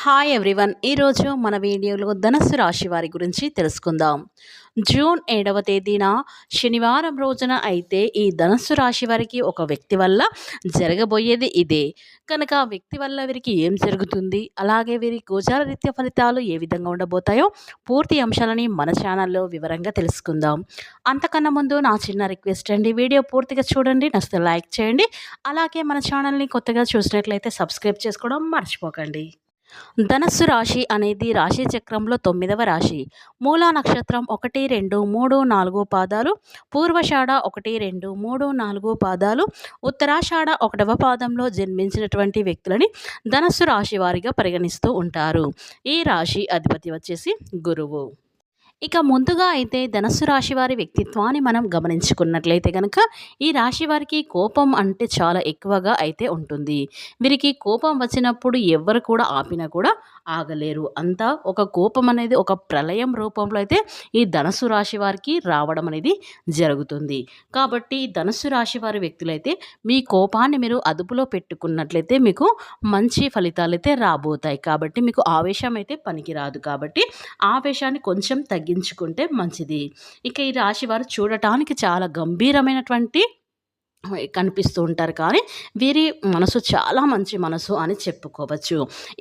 Hi everyone. ఈరోజు మన వీడియోలో ధనస్సు రాశి వారి గురించి తెలుసుకుందాం. జూన్ 7వ తేదీన శనివారం రోజున అయితే ఈ ధనస్సు రాశి వారికి ఒక వ్యక్తి వల్ల జరగబోయేది ఇదే. కనుక ఆ వ్యక్తి వల్ల వీరికి ఏం జరుగుతుంది, అలాగే వీరి గోచార రీత్యా ఫలితాలు ఏ విధంగా ఉండబోతాయో పూర్తి అంశాలని మన ఛానల్లో వివరంగా తెలుసుకుందాం. అంతకన్నా ముందు నా చిన్న రిక్వెస్ట్ అండి, వీడియో పూర్తిగా చూడండి, నచ్చితే లైక్ చేయండి. అలాగే మన ఛానల్ని కొత్తగా చూసినట్లయితే సబ్స్క్రైబ్ చేసుకోవడం మర్చిపోకండి. ధనస్సు రాశి అనేది రాశి చక్రంలో 9వ రాశి. మూలా నక్షత్రం 1, 2, 3, 4 పాదాలు, పూర్వషాఢ 1, 2, 3, 4 పాదాలు, ఉత్తరాషాఢ 1వ పాదంలో జన్మించినటువంటి వ్యక్తులని ధనస్సు రాశి వారిగా పరిగణిస్తూ ఉంటారు. ఈ రాశి అధిపతి వచ్చేసి గురువు. ఇక ముందుగా అయితే ధనస్సు రాశి వారి వ్యక్తిత్వాన్ని మనం గమనించుకున్నట్లయితే కనుక ఈ రాశి వారికి కోపం అంటే చాలా ఎక్కువగా అయితే ఉంటుంది. వీరికి కోపం వచ్చినప్పుడు ఎవ్వరు కూడా ఆపినా కూడా ఆగలేరు. అంతా ఒక కోపం అనేది ఒక ప్రళయం రూపంలో అయితే ఈ ధనస్సు రాశి వారికి రావడం అనేది జరుగుతుంది. కాబట్టి ధనస్సు రాశి వారి వ్యక్తులైతే మీ కోపాన్ని మీరు అదుపులో పెట్టుకున్నట్లయితే మీకు మంచి ఫలితాలు అయితే రాబోతాయి. కాబట్టి మీకు ఆవేశం అయితే పనికిరాదు. కాబట్టి ఆవేశాన్ని కొంచెం తగ్గించుకుంటే మంచిది. ఇక ఈ రాశి వారు చూడటానికి చాలా గంభీరమైనటువంటి కనిపిస్తూ ఉంటారు, కానీ వీరి మనసు చాలా మంచి మనసు అని చెప్పుకోవచ్చు.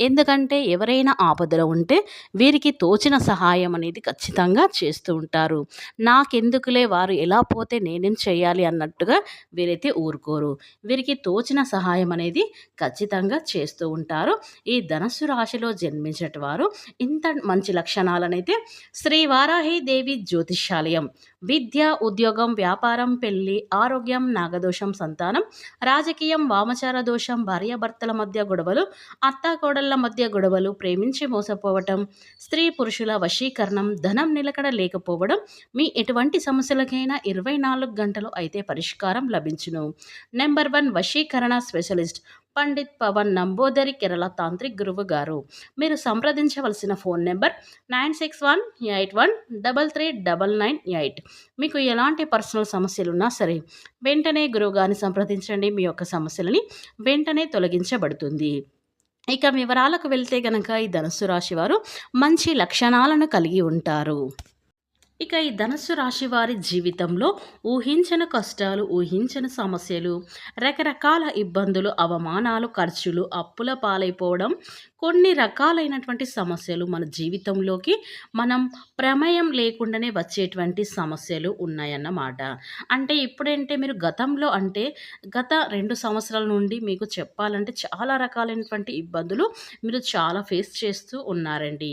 ఎందుకంటే ఎవరైనా ఆపదలో ఉంటే వీరికి తోచిన సహాయం అనేది ఖచ్చితంగా చేస్తూ ఉంటారు. నాకెందుకులే, వారు ఎలా పోతే నేనేం చేయాలి అన్నట్టుగా వీరైతే ఊరుకోరు. వీరికి తోచిన సహాయం అనేది ఖచ్చితంగా చేస్తూ ఉంటారు. ఈ ధనస్సు రాశిలో జన్మించిన వారు ఇంత మంచి లక్షణాలనైతే శ్రీ వారాహి దేవి జ్యోతిష్యాలయం విద్య, ఉద్యోగం, వ్యాపారం, పెళ్లి, ఆరోగ్యం, నాగదోషం, సంతానం, రాజకీయం, వామచార దోషం, భార్యాభర్తల మధ్య గొడవలు, అత్తాకోడళ్ల మధ్య గొడవలు, ప్రేమించి మోసపోవటం, స్త్రీ పురుషుల వశీకరణం, ధనం నిలకడ లేకపోవడం, మీ ఎటువంటి సమస్యలకైనా 24 గంటలు అయితే పరిష్కారం లభించును. నెంబర్ 1 వశీకరణ స్పెషలిస్ట్ పండిత్ పవన్ నంబోదరి, కేరళ తాంత్రిక్ గురువు గారు. మీరు సంప్రదించవలసిన ఫోన్ నెంబర్ 9618133998. మీకు ఎలాంటి పర్సనల్ సమస్యలున్నా సరే వెంటనే గురువుగారిని సంప్రదించండి. మీ యొక్క సమస్యలని వెంటనే తొలగించబడుతుంది. ఇక వివరాలకు వెళ్తే గనక ఈ ధనుస్సు రాశి వారు మంచి లక్షణాలను కలిగి ఉంటారు. ఇక ఈ ధనుస్సు రాశి వారి జీవితంలో ఊహించని కష్టాలు, ఊహించని సమస్యలు, రకరకాల ఇబ్బందులు, అవమానాలు, ఖర్చులు, అప్పుల పాలైపోవడం, కొన్ని రకాలైనటువంటి సమస్యలు మన జీవితంలోకి మనం ప్రమేయం లేకుండానే వచ్చేటువంటి సమస్యలు ఉన్నాయన్నమాట. అంటే ఇప్పుడంటే మీరు గతంలో అంటే గత 2 సంవత్సరాల నుండి మీకు చెప్పాలంటే చాలా రకాలైనటువంటి ఇబ్బందులు మీరు చాలా ఫేస్ చేస్తూ ఉన్నారండి.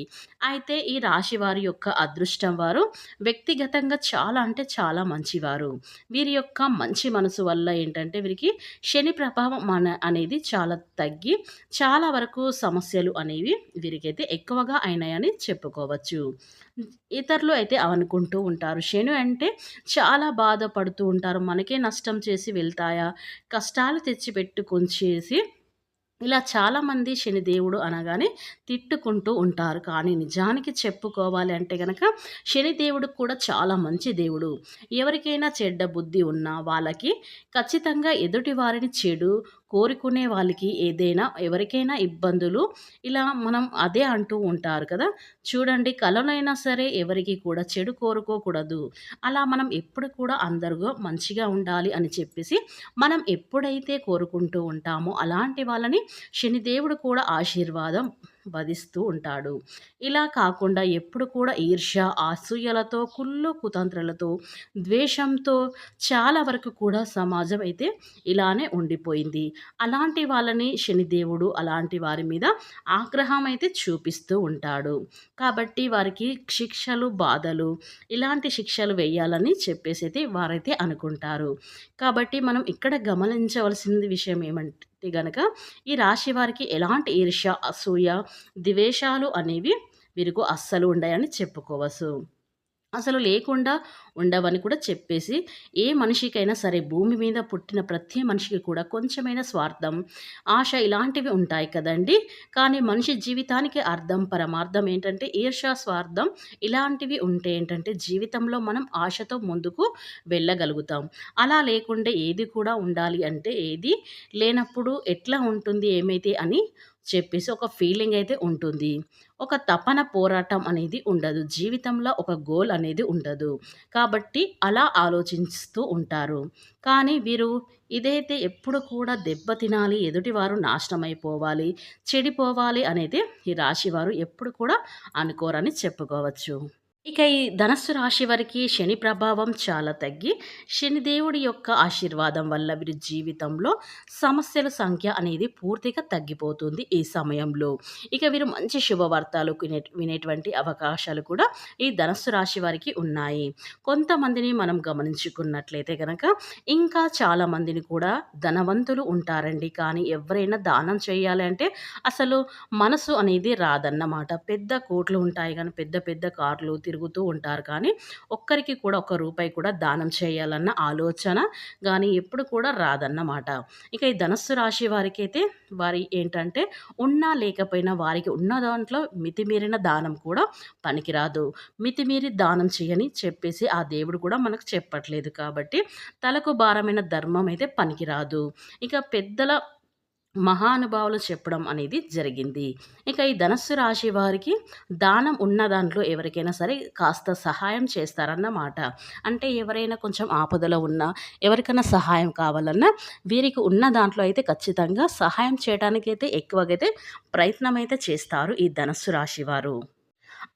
అయితే ఈ రాశి వారి యొక్క అదృష్టం వారు వ్యక్తిగతంగా చాలా అంటే చాలా మంచివారు. వీరి యొక్క మంచి మనసు వల్ల ఏంటంటే వీరికి శని ప్రభావం అనేది చాలా తగ్గి చాలా వరకు సమస్యలు అనేవి వీరికైతే ఎక్కువగా అయినాయని చెప్పుకోవచ్చు. ఇతరులు అయితే అనుకుంటూ ఉంటారు, శని అంటే చాలా బాధపడుతూ ఉంటారు, మనకే నష్టం చేసి వెళ్తాయా, కష్టాలు తెచ్చిపెట్టుకొంచేసి ఇలా చాలామంది శనిదేవుడు అనగానే తిట్టుకుంటూ ఉంటారు. కానీ నిజానికి చెప్పుకోవాలి అంటే గనక శనిదేవుడు కూడా చాలా మంచి దేవుడు. ఎవరికైనా చెడ్డ బుద్ధి ఉన్నా వాళ్ళకి ఖచ్చితంగా ఎదుటి వారిని చెడు కోరుకునే వాళ్ళకి ఏదైనా ఎవరికైనా ఇబ్బందులు ఇలా మనం అదే అంటూ ఉంటారు కదా. చూడండి, కలనైనా సరే ఎవరికి కూడా చెడు కోరుకోకూడదు. అలా మనం ఎప్పుడు కూడా అందరూ మంచిగా ఉండాలి అని చెప్పేసి మనం ఎప్పుడైతే కోరుకుంటూ ఉంటామో అలాంటి వాళ్ళని శనిదేవుడు కూడా ఆశీర్వాదం వధిస్తూ ఉంటాడు. ఇలా కాకుండా ఎప్పుడు కూడా ఈర్ష్య, అసూయలతో, కుళ్ళు కుతంత్రాలతో, ద్వేషంతో చాలా వరకు కూడా సమాజం అయితే ఇలానే ఉండిపోయింది. అలాంటి వాళ్ళని శనిదేవుడు అలాంటి వారి మీద ఆగ్రహం అయితే చూపిస్తూ ఉంటాడు. కాబట్టి వారికి శిక్షలు, బాధలు, ఇలాంటి శిక్షలు వేయాలని చెప్పేసి అయితే వారైతే అనుకుంటారు. కాబట్టి మనం ఇక్కడ గమనించవలసింది విషయం ఏమంటే గనక ఈ రాశి వారికి ఎలాంటి ఈర్ష్య, అసూయ, ద్వేషాలు అనేవి వీరికి అస్సలు ఉండయని చెప్పుకోవచ్చు. అసలు లేకుండా ఉండవని కూడా చెప్పేసి, ఏ మనిషికైనా సరే భూమి మీద పుట్టిన ప్రతి మనిషికి కూడా కొంచెమైనా స్వార్థం, ఆశ ఇలాంటివి ఉంటాయి కదండి. కానీ మనిషి జీవితానికి అర్థం, పరమార్థం ఏంటంటే ఈర్ష్య, స్వార్థం ఇలాంటివి ఉంటే ఏంటంటే జీవితంలో మనం ఆశతో ముందుకు వెళ్ళగలుగుతాం. అలా లేకుండా ఏది కూడా ఉండాలి అంటే ఏది లేనప్పుడు ఎట్లా ఉంటుంది ఏమైతే అని చెప్పేసి ఒక ఫీలింగ్ అయితే ఉంటుంది. ఒక తపన, పోరాటం అనేది ఉండదు. జీవితంలో ఒక గోల్ అనేది ఉండదు. కాబట్టి అలా ఆలోచిస్తూ ఉంటారు. కానీ వీరు ఇదైతే ఎప్పుడు కూడా దెబ్బతినాలి, ఎదుటివారు నాశనమైపోవాలి, చెడిపోవాలి అనేది ఈ రాశివారు ఎప్పుడు కూడా అనుకోరని చెప్పుకోవచ్చు. ఇక ఈ ధనస్సు రాశి వారికి శని ప్రభావం చాలా తగ్గి, శనిదేవుడి యొక్క ఆశీర్వాదం వల్ల వీరి జీవితంలో సమస్యల సంఖ్య అనేది పూర్తిగా తగ్గిపోతుంది ఈ సమయంలో. ఇక వీరు మంచి శుభవార్తలు వినేటువంటి అవకాశాలు కూడా ఈ ధనస్సు రాశి వారికి ఉన్నాయి. కొంతమందిని మనం గమనించుకున్నట్లయితే గనక ఇంకా చాలామందిని కూడా ధనవంతులు ఉంటారండి. కానీ ఎవరైనా దానం చేయాలి అంటే అసలు మనసు అనేది రాదన్నమాట. పెద్ద కోట్లు ఉంటాయి గానీ, పెద్ద పెద్ద కార్లు తిరుగుతూ ఉంటారు కానీ, ఒక్కరికి కూడా ఒక్క రూపాయి కూడా దానం చేయాలన్న ఆలోచన గానీ ఎప్పుడు కూడా రాదన్నమాట. ఇక ఈ ధనస్సు రాశి వారికైతే వారి ఏంటంటే ఉన్నా లేకపోయినా వారికి ఉన్న దాంట్లో మితిమీరిన దానం కూడా పనికిరాదు. మితిమీరి దానం చేయని చెప్పేసి ఆ దేవుడు కూడా మనకు చెప్పట్లేదు కాబట్టి తలకు భారమైన ధర్మం అయితే పనికిరాదు. ఇక పెద్దల మహానుభావులు చెప్పడం అనేది జరిగింది. ఇక ఈ ధనస్సు రాశి వారికి దానం ఉన్న దాంట్లో ఎవరికైనా సరే కాస్త సహాయం చేస్తారన్నమాట. అంటే ఎవరైనా కొంచెం ఆపదలో ఉన్నా, ఎవరికైనా సహాయం కావాలన్నా వీరికి ఉన్న దాంట్లో అయితే ఖచ్చితంగా సహాయం చేయడానికైతే ఎక్కువగా అయితే ప్రయత్నం అయితే చేస్తారు ఈ ధనస్సు రాశి వారు.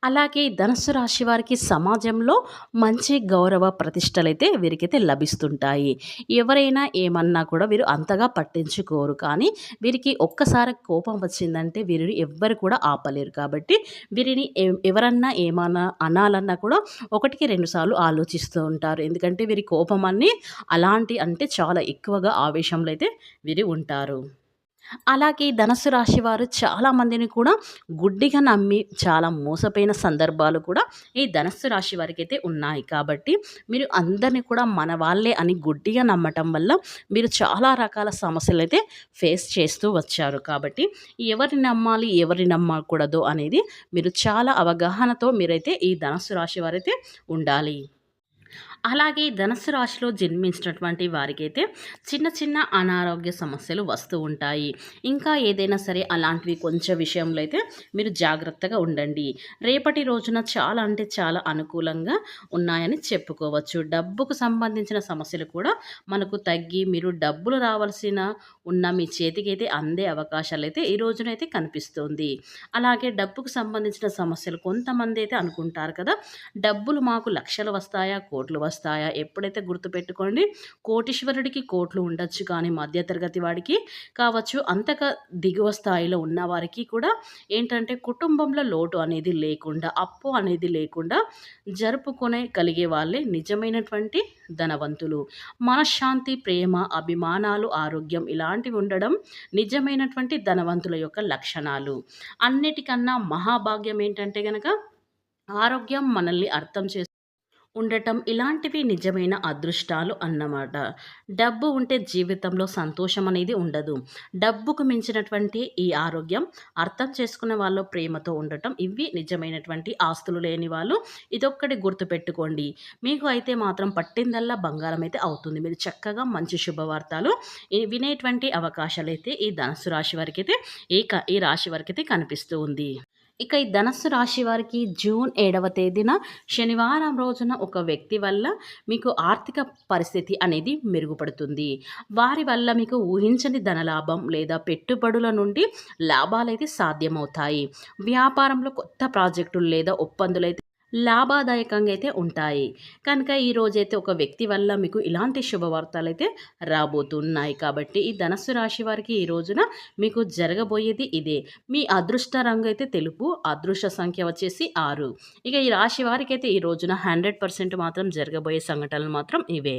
అలాగే ధనుస్సు రాశి వారికి సమాజంలో మంచి గౌరవ ప్రతిష్టలైతే వీరికైతే లభిస్తుంటాయి. ఎవరైనా ఏమన్నా కూడా వీరు అంతగా పట్టించుకోరు. కానీ వీరికి ఒక్కసారి కోపం వచ్చిందంటే వీరిని ఎవ్వరు కూడా ఆపలేరు. కాబట్టి వీరిని ఎవరన్నా ఏమన్నా అనాలన్నా కూడా ఒకటికి రెండు సార్లు ఆలోచిస్తూ ఉంటారు. ఎందుకంటే వీరి కోపం అన్నీ అలాంటి అంటే చాలా ఎక్కువగా ఆవేశంలో అయితే వీరు ఉంటారు. అలాగే ధనుస్సు రాశి వారు చాలామందిని కూడా గుడ్డిగా నమ్మి చాలా మోసపోయిన సందర్భాలు కూడా ఈ ధనుస్సు రాశి వారికైతే ఉన్నాయి. కాబట్టి మీరు అందరిని కూడా మన వాళ్ళే అని గుడ్డిగా నమ్మటం వల్ల మీరు చాలా రకాల సమస్యలైతే ఫేస్ చేస్తూ వచ్చారు. కాబట్టి ఎవరిని నమ్మాలి, ఎవరిని నమ్మకూడదు అనేది మీరు చాలా అవగాహనతో మీరైతే ఈ ధనుస్సు రాశి వారైతే ఉండాలి. అలాగే ధనుస్సు రాశిలో జన్మించినటువంటి వారికైతే చిన్న చిన్న అనారోగ్య సమస్యలు వస్తూ ఉంటాయి. ఇంకా ఏదైనా సరే అలాంటివి కొంచెం విషయంలో అయితే మీరు జాగ్రత్తగా ఉండండి. రేపటి రోజున చాలా అంటే చాలా అనుకూలంగా ఉన్నాయని చెప్పుకోవచ్చు. డబ్బుకు సంబంధించిన సమస్యలు కూడా మనకు తగ్గి మీరు డబ్బులు రావాల్సిన ఉన్న మీ చేతికైతే అందే అవకాశాలైతే ఈ రోజునైతే కనిపిస్తుంది. అలాగే డబ్బుకు సంబంధించిన సమస్యలు కొంతమంది అయితే అనుకుంటారు కదా, డబ్బులు మాకు లక్షలు వస్తాయా, కోట్లు వస్తాయా? ఎప్పుడైతే గుర్తుపెట్టుకోండి, కోటీశ్వరుడికి కోట్లు ఉండొచ్చు కానీ మధ్యతరగతి వాడికి కావచ్చు, అంతగా దిగువ స్థాయిలో ఉన్నవారికి కూడా ఏంటంటే కుటుంబంలో లోటు అనేది లేకుండా, అప్పు అనేది లేకుండా జరుపుకునే కలిగే వాళ్ళే నిజమైనటువంటి ధనవంతులు. మనశ్శాంతి, ప్రేమ, అభిమానాలు, ఆరోగ్యం ఇలాంటివి ఉండడం నిజమైనటువంటి ధనవంతుల యొక్క లక్షణాలు. అన్నిటికన్నా మహాభాగ్యం ఏంటంటే గనక ఆరోగ్యం, మనల్ని అర్థం ఉండటం ఇలాంటివి నిజమైన అదృష్టాలు అన్నమాట. డబ్బు ఉంటే జీవితంలో సంతోషం అనేది ఉండదు. డబ్బుకు మించినటువంటి ఈ ఆరోగ్యం, అర్థం చేసుకునే వాళ్ళు ప్రేమతో ఉండటం ఇవి నిజమైనటువంటి ఆస్తులు లేని వాళ్ళు ఇదొక్కటి గుర్తుపెట్టుకోండి. మీకు అయితే మాత్రం పట్టిందల్లా బంగారం అయితే అవుతుంది. మీరు చక్కగా మంచి శుభవార్తలు వినేటువంటి అవకాశాలైతే ఈ ధనుస్సు రాశి వారికైతే ఈ రాశి వారికైతే కనిపిస్తూ ఉంది. ఇక ఈ ధనస్సు రాశి వారికి జూన్ 7వ తేదీన శనివారం రోజున ఒక వ్యక్తి వల్ల మీకు ఆర్థిక పరిస్థితి అనేది మెరుగుపడుతుంది. వారి వల్ల మీకు ఊహించని ధనలాభం లేదా పెట్టుబడుల నుండి లాభాలైతే సాధ్యమవుతాయి. వ్యాపారంలో కొత్త ప్రాజెక్టులు లేదా ఒప్పందులైతే లాభదాయకంగా అయితే ఉంటాయి. కనుక ఈరోజైతే ఒక వ్యక్తి వల్ల మీకు ఇలాంటి శుభవార్తలైతే రాబోతున్నాయి. కాబట్టి ఈ ధనస్సు రాశి వారికి ఈ రోజున మీకు జరగబోయేది ఇదే. మీ అదృష్ట రంగు అయితే తెలుపు, అదృష్ట సంఖ్య వచ్చేసి 6. ఇక ఈ రాశి వారికైతే ఈ రోజున 100% మాత్రం జరగబోయే సంఘటనలు మాత్రం ఇవే.